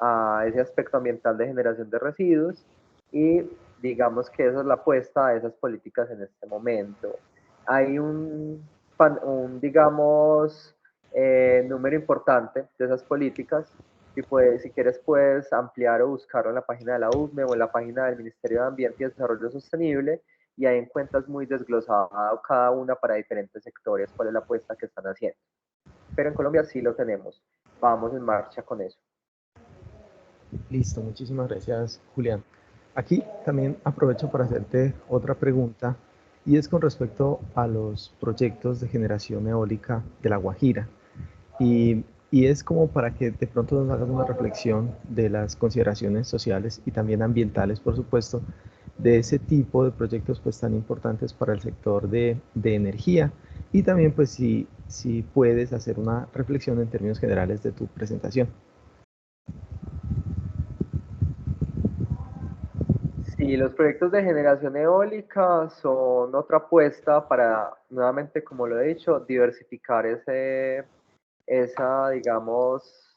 [SPEAKER 3] a ese aspecto ambiental de generación de residuos. Y digamos que esa es la apuesta a esas políticas en este momento. Hay digamos, número importante de esas políticas. Si quieres puedes ampliar o buscarlo en la página de la UCME o en la página del Ministerio de Ambiente y Desarrollo Sostenible, y ahí encuentras muy desglosado cada una para diferentes sectores cuál es la apuesta que están haciendo. Pero en Colombia sí lo tenemos. Vamos en marcha con eso.
[SPEAKER 4] Listo, muchísimas gracias, Julián. Aquí también aprovecho para hacerte otra pregunta y es con respecto a los proyectos de generación eólica de La Guajira. Y es como para que de pronto nos hagas una reflexión de las consideraciones sociales y también ambientales, por supuesto, de ese tipo de proyectos pues tan importantes para el sector de energía. Y también pues si puedes hacer una reflexión en términos generales de tu presentación.
[SPEAKER 3] Sí, los proyectos de generación eólica son otra apuesta para, nuevamente, como lo he dicho, diversificar ese digamos,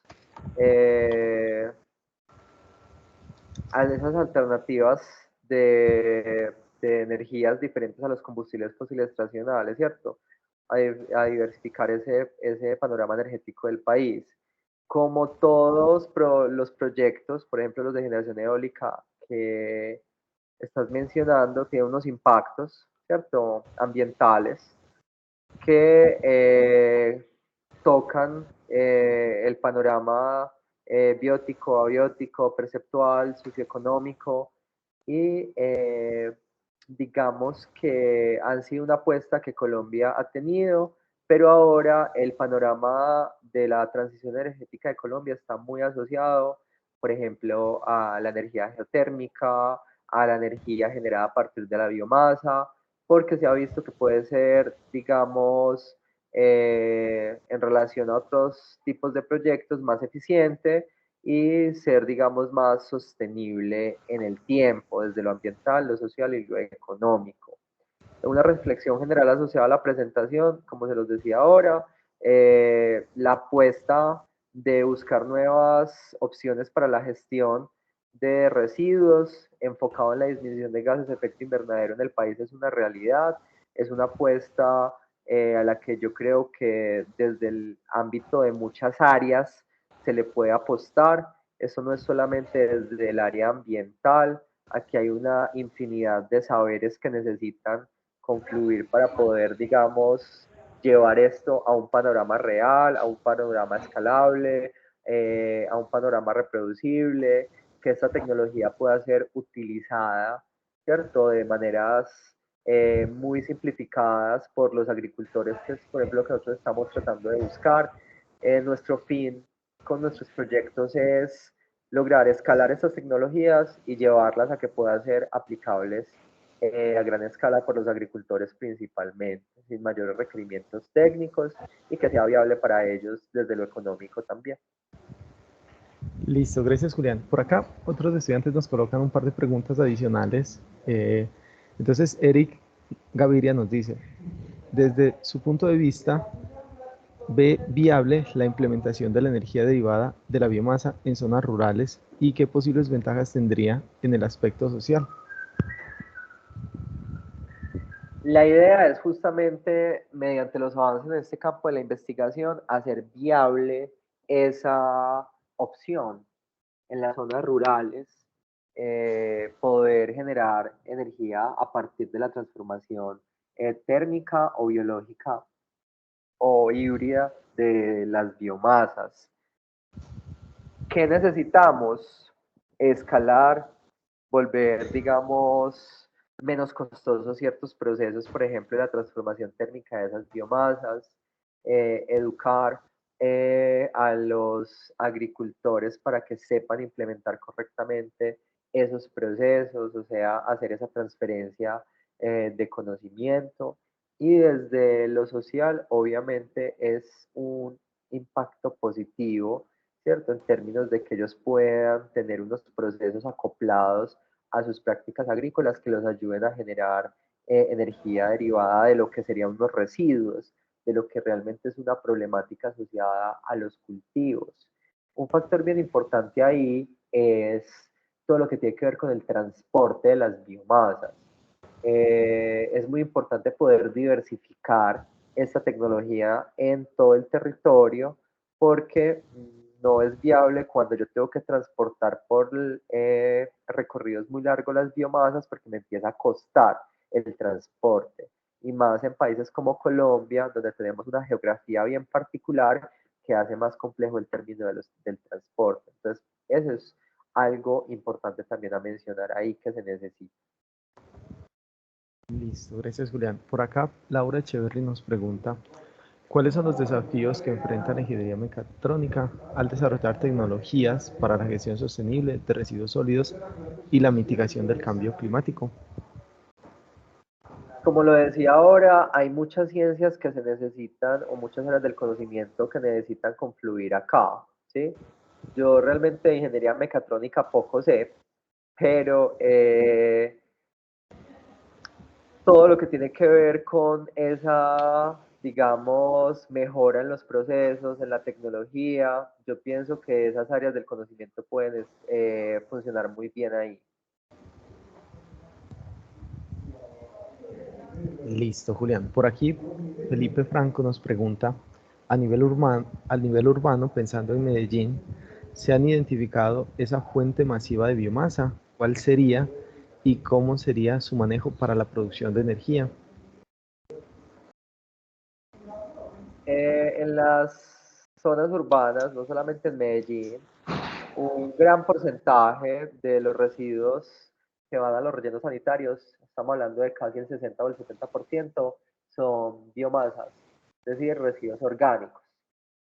[SPEAKER 3] a esas alternativas de energías diferentes a los combustibles fósiles tradicionales, ¿cierto? A diversificar ese panorama energético del país. Como todos los proyectos, por ejemplo los de generación eólica que estás mencionando, tienen unos impactos, ¿cierto? Ambientales que tocan el panorama biótico, abiótico, perceptual, socioeconómico y digamos que han sido una apuesta que Colombia ha tenido, pero ahora el panorama de la transición energética de Colombia está muy asociado, por ejemplo, a la energía geotérmica, a la energía generada a partir de la biomasa, porque se ha visto que puede ser, digamos, en relación a otros tipos de proyectos más eficiente y ser, digamos, más sostenible en el tiempo, desde lo ambiental, lo social y lo económico. Una reflexión general asociada a la presentación, como se los decía ahora, la apuesta de buscar nuevas opciones para la gestión de residuos enfocado en la disminución de gases de efecto invernadero en el país es una realidad, es una apuesta a la que yo creo que desde el ámbito de muchas áreas se le puede apostar. Eso no es solamente desde el área ambiental, aquí hay una infinidad de saberes que necesitan confluir para poder, digamos, llevar esto a un panorama real, a un panorama escalable, a un panorama reproducible, que esta tecnología pueda ser utilizada, ¿cierto? De maneras muy simplificadas por los agricultores, que es, por ejemplo, lo que nosotros estamos tratando de buscar. Nuestro fin con nuestros proyectos es lograr escalar estas tecnologías y llevarlas a que puedan ser aplicables a gran escala por los agricultores principalmente, sin mayores requerimientos técnicos y que sea viable para ellos desde lo económico también.
[SPEAKER 4] Listo, gracias Julián. Por acá otros estudiantes nos colocan un par de preguntas adicionales. Entonces Eric Gaviria nos dice, desde su punto de vista, ¿ve viable la implementación de la energía derivada de la biomasa en zonas rurales y qué posibles ventajas tendría en el aspecto social?
[SPEAKER 3] La idea es justamente, mediante los avances en este campo de la investigación, hacer viable esa opción en las zonas rurales, poder generar energía a partir de la transformación térmica o biológica o híbrida de las biomasas. ¿Qué necesitamos? Escalar, volver, digamos, menos costosos ciertos procesos, por ejemplo, la transformación térmica de esas biomasas, educar a los agricultores para que sepan implementar correctamente esos procesos, o sea, hacer esa transferencia de conocimiento. Y desde lo social, obviamente, es un impacto positivo, ¿cierto? En términos de que ellos puedan tener unos procesos acoplados a sus prácticas agrícolas que los ayuden a generar energía derivada de lo que serían unos residuos, de lo que realmente es una problemática asociada a los cultivos. Un factor bien importante ahí es todo lo que tiene que ver con el transporte de las biomasas. Es muy importante poder diversificar esta tecnología en todo el territorio porque no es viable cuando yo tengo que transportar por recorridos muy largos las biomasas porque me empieza a costar el transporte. Y más en países como Colombia, donde tenemos una geografía bien particular que hace más complejo el término del transporte. Entonces, eso es algo importante también a mencionar ahí que se necesita.
[SPEAKER 4] Listo, gracias Julián. Por acá Laura Echeverry nos pregunta, ¿cuáles son los desafíos que enfrenta la ingeniería mecatrónica al desarrollar tecnologías para la gestión sostenible de residuos sólidos y la mitigación del cambio climático?
[SPEAKER 3] Como lo decía ahora, hay muchas ciencias que se necesitan o muchas áreas del conocimiento que necesitan confluir acá, ¿sí? Yo realmente de ingeniería mecatrónica poco sé, pero todo lo que tiene que ver con esa digamos, mejora en los procesos, en la tecnología. Yo pienso que esas áreas del conocimiento pueden funcionar muy bien ahí.
[SPEAKER 4] Listo, Julián. Por aquí, Felipe Franco nos pregunta, a nivel urbano, pensando en Medellín, ¿se han identificado esa fuente masiva de biomasa? ¿Cuál sería y cómo sería su manejo para la producción de energía?
[SPEAKER 3] En las zonas urbanas, no solamente en Medellín, un gran porcentaje de los residuos que van a los rellenos sanitarios, estamos hablando de casi el 60 o el 70%, son biomasas, es decir, residuos orgánicos.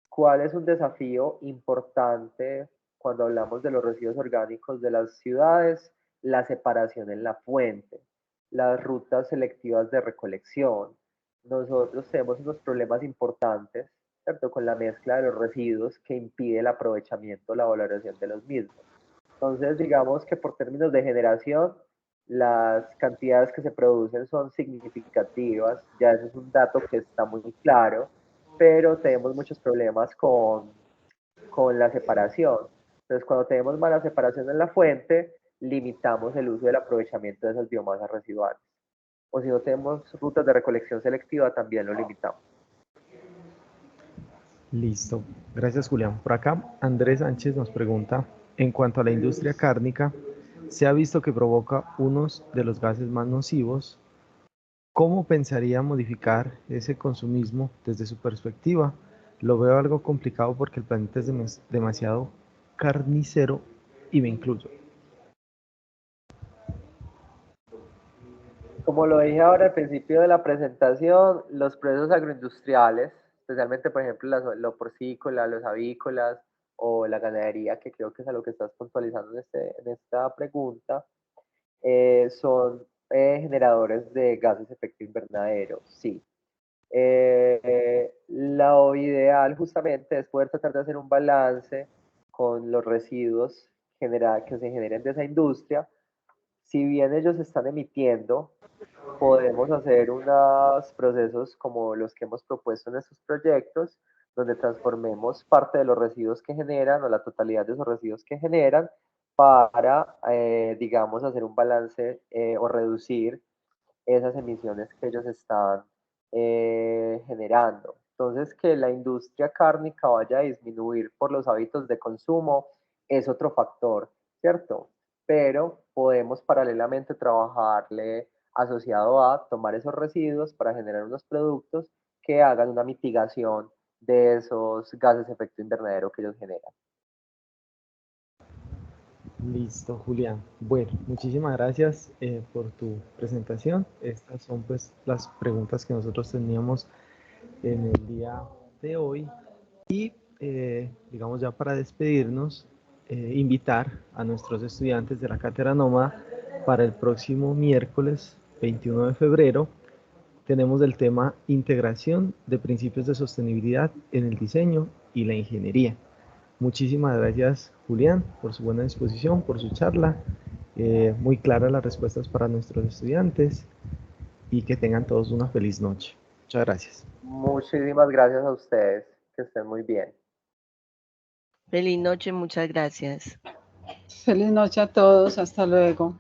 [SPEAKER 3] ¿Cuál es un desafío importante cuando hablamos de los residuos orgánicos de las ciudades? La separación en la fuente, las rutas selectivas de recolección. Nosotros tenemos unos problemas importantes, ¿cierto?, con la mezcla de los residuos que impide el aprovechamiento, la valoración de los mismos. Entonces, digamos que por términos de generación, las cantidades que se producen son significativas, ya eso es un dato que está muy claro, pero tenemos muchos problemas con la separación. Entonces, cuando tenemos mala separación en la fuente, limitamos el uso del aprovechamiento de esas biomasas residuales. O si no tenemos rutas de recolección selectiva, también lo limitamos.
[SPEAKER 4] Listo. Gracias, Julián. Por acá, Andrés Sánchez nos pregunta, en cuanto a la industria cárnica, se ha visto que provoca unos de los gases más nocivos. ¿Cómo pensaría modificar ese consumismo desde su perspectiva? Lo veo algo complicado porque el planeta es demasiado carnicero y me incluyo.
[SPEAKER 3] Como lo dije ahora al principio de la presentación, los procesos agroindustriales, especialmente por ejemplo lo porcícola, los avícolas o la ganadería, que creo que es a lo que estás puntualizando en esta pregunta, son generadores de gases de efecto invernadero, sí. Lo ideal justamente es poder tratar de hacer un balance con los residuos que se generen de esa industria. Si bien ellos están emitiendo, podemos hacer unos procesos como los que hemos propuesto en estos proyectos, donde transformemos parte de los residuos que generan o la totalidad de esos residuos que generan para, digamos, hacer un balance o reducir esas emisiones que ellos están generando. Entonces, que la industria cárnica vaya a disminuir por los hábitos de consumo es otro factor, ¿cierto? Pero podemos paralelamente trabajarle asociado a tomar esos residuos para generar unos productos que hagan una mitigación de esos gases de efecto invernadero que ellos generan.
[SPEAKER 4] Listo, Julián. Bueno, muchísimas gracias por tu presentación. Estas son pues las preguntas que nosotros teníamos en el día de hoy. Y digamos ya para despedirnos, invitar a nuestros estudiantes de la Cátedra Nómada para el próximo miércoles 21 de febrero. Tenemos el tema integración de principios de sostenibilidad en el diseño y la ingeniería. Muchísimas gracias, Julián, por su buena disposición, por su charla. Muy claras las respuestas para nuestros estudiantes y que tengan todos una feliz noche. Muchas gracias.
[SPEAKER 3] Muchísimas gracias a ustedes. Que estén muy bien.
[SPEAKER 2] Feliz noche, muchas gracias.
[SPEAKER 1] Feliz noche a todos, hasta luego.